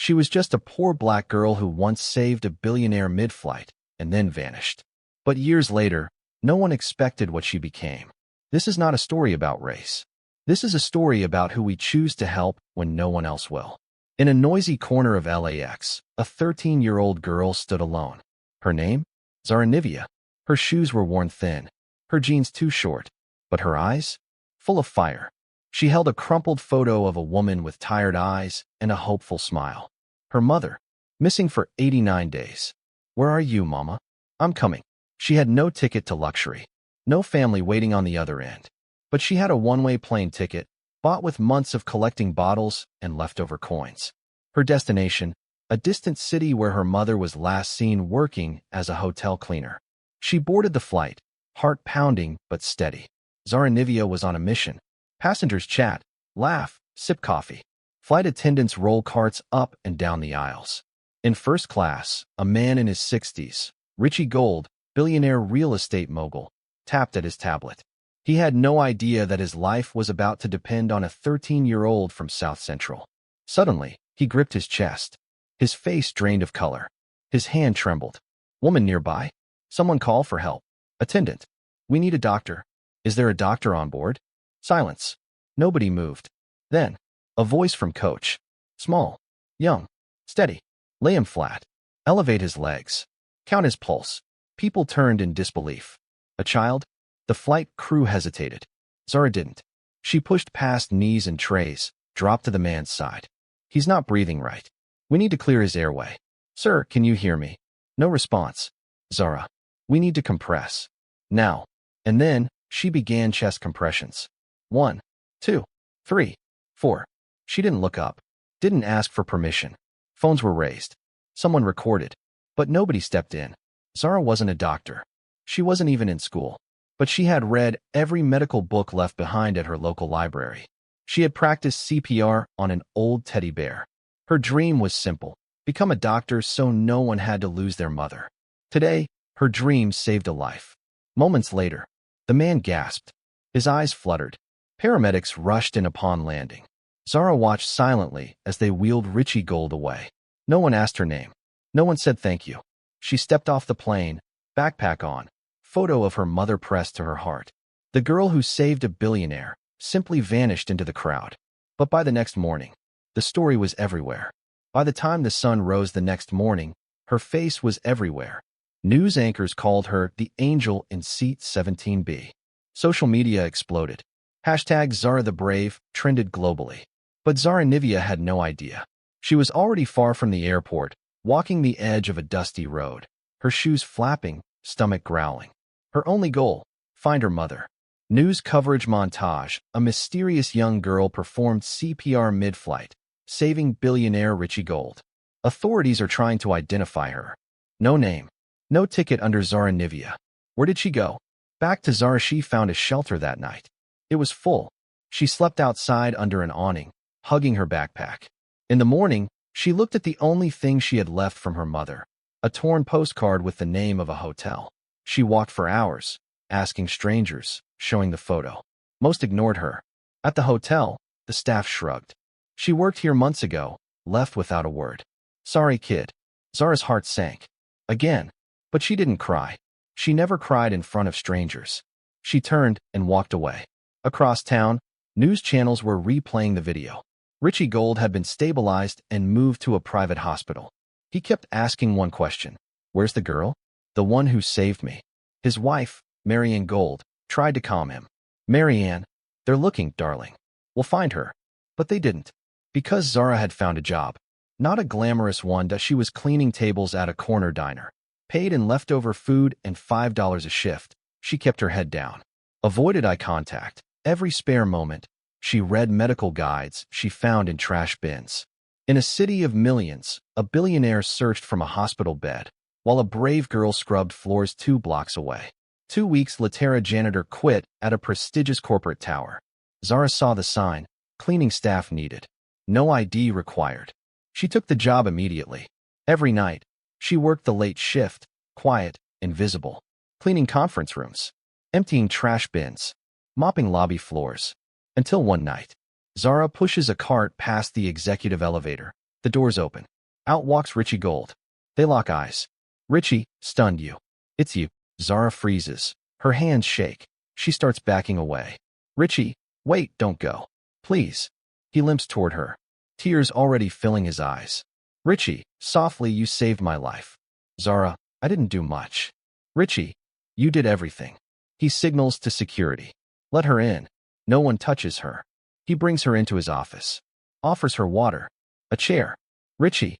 She was just a poor black girl who once saved a billionaire mid-flight and then vanished. But years later, no one expected what she became. This is not a story about race. This is a story about who we choose to help when no one else will. In a noisy corner of LAX, a 13-year-old girl stood alone. Her name? Zara Nivia. Her shoes were worn thin, her jeans too short, but her eyes? Full of fire. She held a crumpled photo of a woman with tired eyes and a hopeful smile. Her mother, missing for 89 days. "Where are you, Mama?" "I'm coming." She had no ticket to luxury, no family waiting on the other end. But she had a one-way plane ticket, bought with months of collecting bottles and leftover coins. Her destination, a distant city where her mother was last seen working as a hotel cleaner. She boarded the flight, heart pounding but steady. Zara Nivia was on a mission. Passengers chat, laugh, sip coffee. Flight attendants roll carts up and down the aisles. In first class, a man in his 60s, Richie Gold, billionaire real estate mogul, tapped at his tablet. He had no idea that his life was about to depend on a 13-year-old from South Central. Suddenly, he gripped his chest. His face drained of color. His hand trembled. "Woman nearby? Someone call for help. Attendant. We need a doctor. Is there a doctor on board?" Silence. Nobody moved. Then, a voice from coach. "Small. Young. Steady. Lay him flat. Elevate his legs. Count his pulse." People turned in disbelief. "A child?" The flight crew hesitated. Zara didn't. She pushed past knees and trays, dropped to the man's side. "He's not breathing right. We need to clear his airway." "Sir, can you hear me?" No response. "Zara, we need to compress. Now." And then, she began chest compressions. 1, 2, 3, 4. She didn't look up. Didn't ask for permission. Phones were raised. Someone recorded. But nobody stepped in. Zara wasn't a doctor. She wasn't even in school. But she had read every medical book left behind at her local library. She had practiced CPR on an old teddy bear. Her dream was simple: become a doctor so no one had to lose their mother. Today, her dream saved a life. Moments later, the man gasped. His eyes fluttered. Paramedics rushed in upon landing. Zara watched silently as they wheeled Richie Gold away. No one asked her name. No one said thank you. She stepped off the plane, backpack on, photo of her mother pressed to her heart. The girl who saved a billionaire simply vanished into the crowd. But by the next morning, the story was everywhere. By the time the sun rose the next morning, her face was everywhere. News anchors called her the angel in seat 17B. Social media exploded. Hashtag Zara the Brave trended globally. But Zara Nivia had no idea. She was already far from the airport, walking the edge of a dusty road, her shoes flapping, stomach growling. Her only goal: find her mother. News coverage montage: a mysterious young girl performed CPR mid-flight, saving billionaire Richie Gold. Authorities are trying to identify her. No name. No ticket under Zara Nivia. Where did she go? Back to Zara. She found a shelter that night. It was full. She slept outside under an awning, hugging her backpack. In the morning, she looked at the only thing she had left from her mother: a torn postcard with the name of a hotel. She walked for hours, asking strangers, showing the photo. Most ignored her. At the hotel, the staff shrugged. She worked here months ago, left without a word. Sorry, kid. Zara's heart sank. Again. But she didn't cry. She never cried in front of strangers. She turned and walked away. Across town, news channels were replaying the video. Richie Gold had been stabilized and moved to a private hospital. He kept asking one question: "Where's the girl? The one who saved me?" His wife, Marianne Gold, tried to calm him. "Marianne, they're looking, darling. We'll find her." But they didn't. Because Zara had found a job. Not a glamorous one. She was cleaning tables at a corner diner. Paid in leftover food and $5 a shift. She kept her head down. Avoided eye contact. Every spare moment, she read medical guides she found in trash bins. In a city of millions, a billionaire searched from a hospital bed, while a brave girl scrubbed floors 2 blocks away. 2 weeks later, a janitor quit at a prestigious corporate tower. Zara saw the sign: cleaning staff needed. No ID required. She took the job immediately. Every night, she worked the late shift, quiet, invisible, cleaning conference rooms, emptying trash bins, mopping lobby floors. Until one night, Zara pushes a cart past the executive elevator. The doors open. Out walks Richie Gold. They lock eyes. Richie, stunned you. It's you. Zara freezes. Her hands shake. She starts backing away. Richie, wait, don't go. Please. He limps toward her, tears already filling his eyes. Richie, softly, you saved my life. Zara, I didn't do much. Richie, you did everything. He signals to security. Let her in. No one touches her. He brings her into his office. Offers her water. A chair. Richie,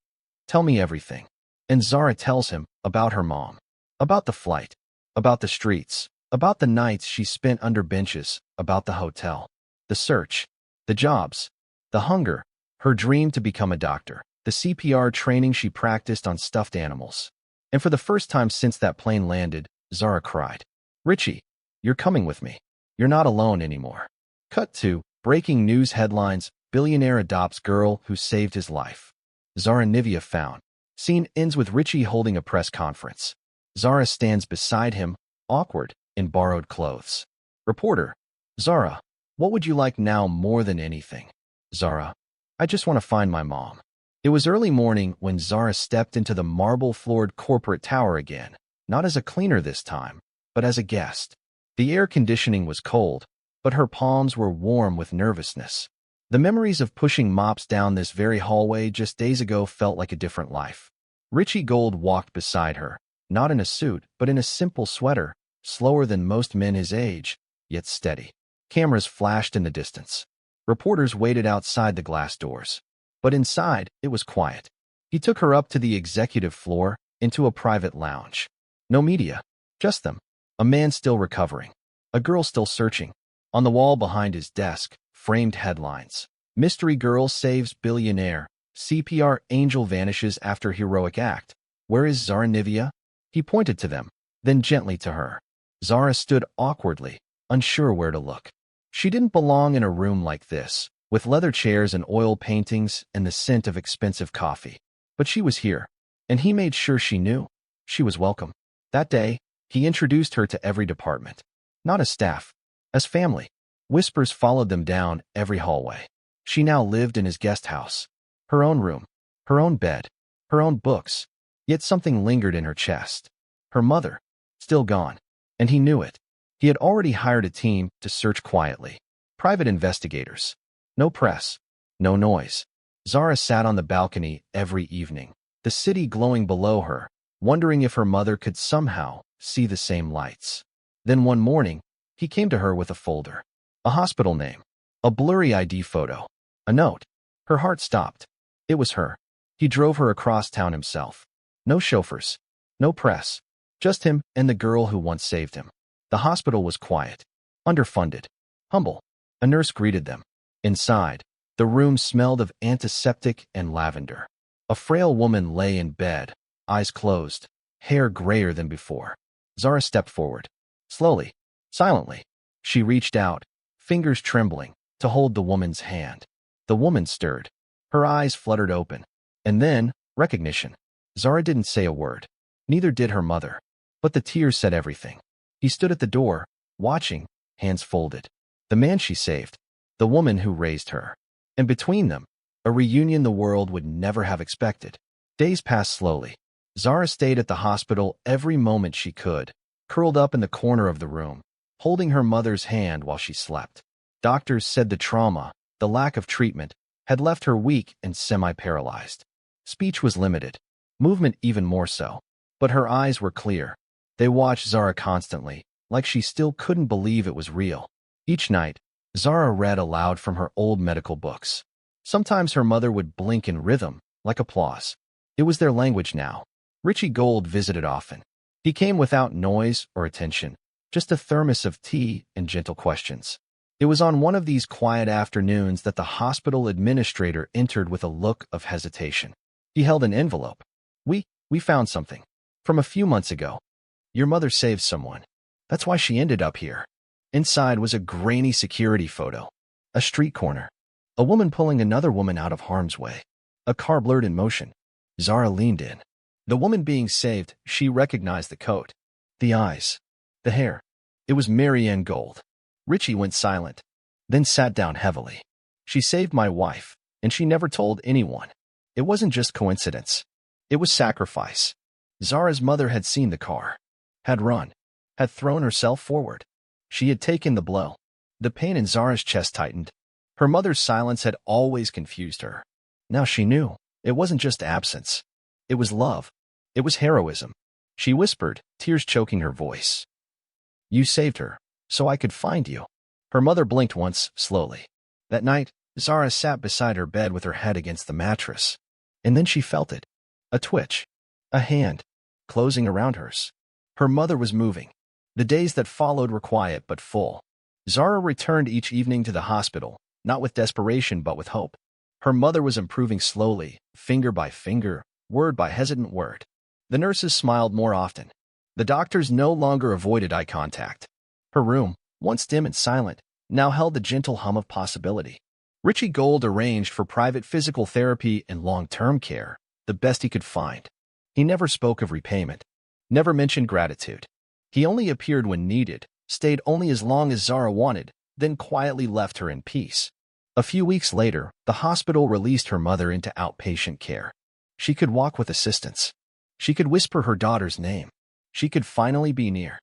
tell me everything. And Zara tells him about her mom. About the flight. About the streets. About the nights she spent under benches. About the hotel. The search. The jobs. The hunger. Her dream to become a doctor. The CPR training she practiced on stuffed animals. And for the first time since that plane landed, Zara cried. Richie, you're coming with me. You're not alone anymore. Cut to breaking news headlines. Billionaire adopts girl who saved his life. Zara Nivia found. Scene ends with Richie holding a press conference. Zara stands beside him, awkward, in borrowed clothes. Reporter. Zara, what would you like now more than anything? Zara, I just want to find my mom. It was early morning when Zara stepped into the marble-floored corporate tower again, not as a cleaner this time, but as a guest. The air conditioning was cold, but her palms were warm with nervousness. The memories of pushing mops down this very hallway just days ago felt like a different life. Richie Gold walked beside her, not in a suit, but in a simple sweater, slower than most men his age, yet steady. Cameras flashed in the distance. Reporters waited outside the glass doors. But inside, it was quiet. He took her up to the executive floor, into a private lounge. No media, just them. A man still recovering. A girl still searching. On the wall behind his desk, framed headlines. Mystery girl saves billionaire. CPR angel vanishes after heroic act. Where is Zara Nivia? He pointed to them, then gently to her. Zara stood awkwardly, unsure where to look. She didn't belong in a room like this, with leather chairs and oil paintings and the scent of expensive coffee. But she was here, and he made sure she knew. She was welcome. That day, he introduced her to every department. Not as staff, as family. Whispers followed them down every hallway. She now lived in his guest house. Her own room, her own bed, her own books. Yet something lingered in her chest. Her mother, still gone. And he knew it. He had already hired a team to search quietly. Private investigators. No press. No noise. Zara sat on the balcony every evening, the city glowing below her, wondering if her mother could somehow see the same lights. Then one morning, he came to her with a folder. A hospital name. A blurry ID photo. A note. Her heart stopped. It was her. He drove her across town himself. No chauffeurs. No press. Just him and the girl who once saved him. The hospital was quiet. Underfunded. Humble. A nurse greeted them. Inside, the room smelled of antiseptic and lavender. A frail woman lay in bed, eyes closed, hair grayer than before. Zara stepped forward. Slowly, silently. She reached out, fingers trembling, to hold the woman's hand. The woman stirred. Her eyes fluttered open. And then, recognition. Zara didn't say a word. Neither did her mother. But the tears said everything. He stood at the door, watching, hands folded. The man she saved. The woman who raised her. And between them, a reunion the world would never have expected. Days passed slowly. Zara stayed at the hospital every moment she could, curled up in the corner of the room, holding her mother's hand while she slept. Doctors said the trauma, the lack of treatment, had left her weak and semi-paralyzed. Speech was limited, movement even more so. But her eyes were clear. They watched Zara constantly, like she still couldn't believe it was real. Each night, Zara read aloud from her old medical books. Sometimes her mother would blink in rhythm, like applause. It was their language now. Richie Gold visited often. He came without noise or attention, just a thermos of tea and gentle questions. It was on one of these quiet afternoons that the hospital administrator entered with a look of hesitation. He held an envelope. We found something. From a few months ago. Your mother saved someone. That's why she ended up here. Inside was a grainy security photo. A street corner. A woman pulling another woman out of harm's way. A car blurred in motion. Zara leaned in. The woman being saved, she recognized the coat. The eyes. The hair. It was Marianne Gold. Richie went silent, then sat down heavily. She saved my wife, and she never told anyone. It wasn't just coincidence. It was sacrifice. Zara's mother had seen the car, had run, had thrown herself forward. She had taken the blow. The pain in Zara's chest tightened. Her mother's silence had always confused her. Now she knew. It wasn't just absence. It was love. It was heroism. She whispered, tears choking her voice. "You saved her, so I could find you." Her mother blinked once, slowly. That night, Zara sat beside her bed with her head against the mattress. And then she felt it. A twitch. A hand. Closing around hers. Her mother was moving. The days that followed were quiet but full. Zara returned each evening to the hospital, not with desperation but with hope. Her mother was improving slowly, finger by finger, word by hesitant word. The nurses smiled more often. The doctors no longer avoided eye contact. Her room, once dim and silent, now held the gentle hum of possibility. Richie Gold arranged for private physical therapy and long-term care, the best he could find. He never spoke of repayment, never mentioned gratitude. He only appeared when needed, stayed only as long as Zara wanted, then quietly left her in peace. A few weeks later, the hospital released her mother into outpatient care. She could walk with assistance. She could whisper her daughter's name. She could finally be near.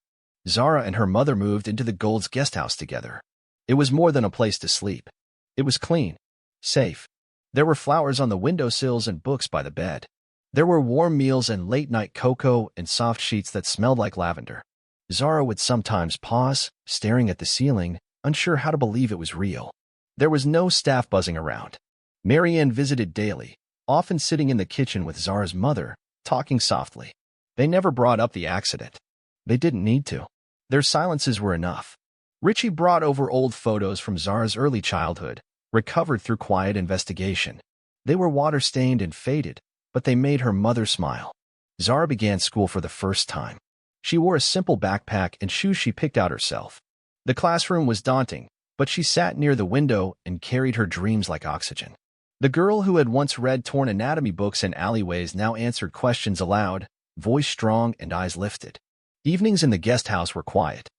Zara and her mother moved into the Gold's guest house together. It was more than a place to sleep. It was clean, safe. There were flowers on the windowsills and books by the bed. There were warm meals and late-night cocoa and soft sheets that smelled like lavender. Zara would sometimes pause, staring at the ceiling, unsure how to believe it was real. There was no staff buzzing around. Marianne visited daily, often sitting in the kitchen with Zara's mother, talking softly. They never brought up the accident. They didn't need to. Their silences were enough. Richie brought over old photos from Zara's early childhood, recovered through quiet investigation. They were water-stained and faded, but they made her mother smile. Zara began school for the first time. She wore a simple backpack and shoes she picked out herself. The classroom was daunting, but she sat near the window and carried her dreams like oxygen. The girl who had once read torn anatomy books in alleyways now answered questions aloud, voice strong and eyes lifted. Evenings in the guest house were quiet.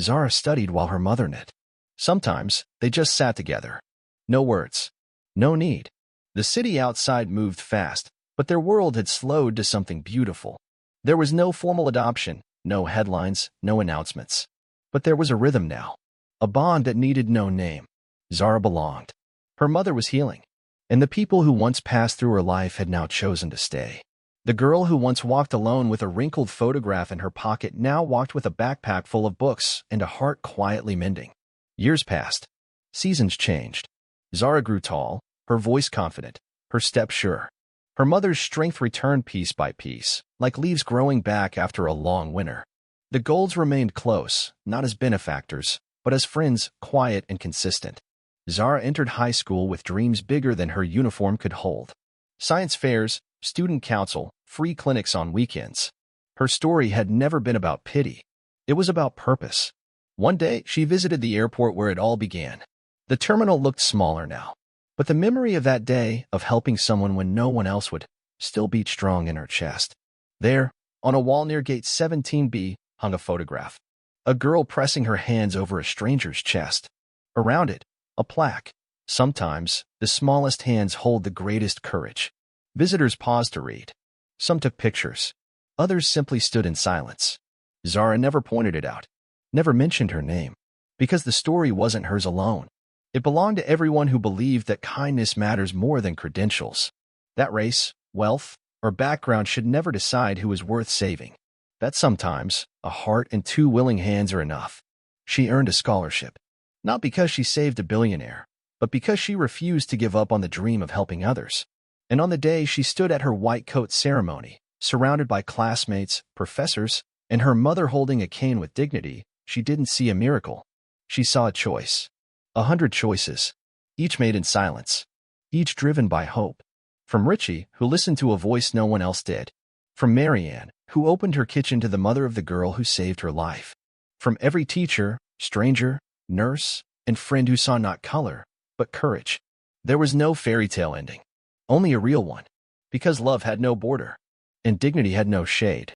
Zara studied while her mother knit. Sometimes, they just sat together. No words. No need. The city outside moved fast, but their world had slowed to something beautiful. There was no formal adoption, no headlines, no announcements. But there was a rhythm now. A bond that needed no name. Zara belonged. Her mother was healing. And the people who once passed through her life had now chosen to stay. The girl who once walked alone with a wrinkled photograph in her pocket now walked with a backpack full of books and a heart quietly mending. Years passed. Seasons changed. Zara grew tall, her voice confident, her step sure. Her mother's strength returned piece by piece, like leaves growing back after a long winter. The Golds remained close, not as benefactors, but as friends, quiet and consistent. Zara entered high school with dreams bigger than her uniform could hold. Science fairs, student council, free clinics on weekends. Her story had never been about pity. It was about purpose. One day, she visited the airport where it all began. The terminal looked smaller now, but the memory of that day, of helping someone when no one else would, still beat strong in her chest. There, on a wall near gate 17B, hung a photograph. A girl pressing her hands over a stranger's chest. Around it, a plaque. Sometimes, the smallest hands hold the greatest courage. Visitors paused to read. Some took pictures. Others simply stood in silence. Zara never pointed it out, never mentioned her name, because the story wasn't hers alone. It belonged to everyone who believed that kindness matters more than credentials. That race, wealth, or background should never decide who is worth saving. That sometimes, a heart and 2 willing hands are enough. She earned a scholarship. Not because she saved a billionaire, but because she refused to give up on the dream of helping others. And on the day she stood at her white coat ceremony, surrounded by classmates, professors, and her mother holding a cane with dignity, she didn't see a miracle. She saw a choice. 100 choices, each made in silence, each driven by hope. From Richie, who listened to a voice no one else did. From Marianne, who opened her kitchen to the mother of the girl who saved her life. From every teacher, stranger, nurse, and friend who saw not color, but courage. There was no fairy tale ending, only a real one, because love had no border, and dignity had no shade.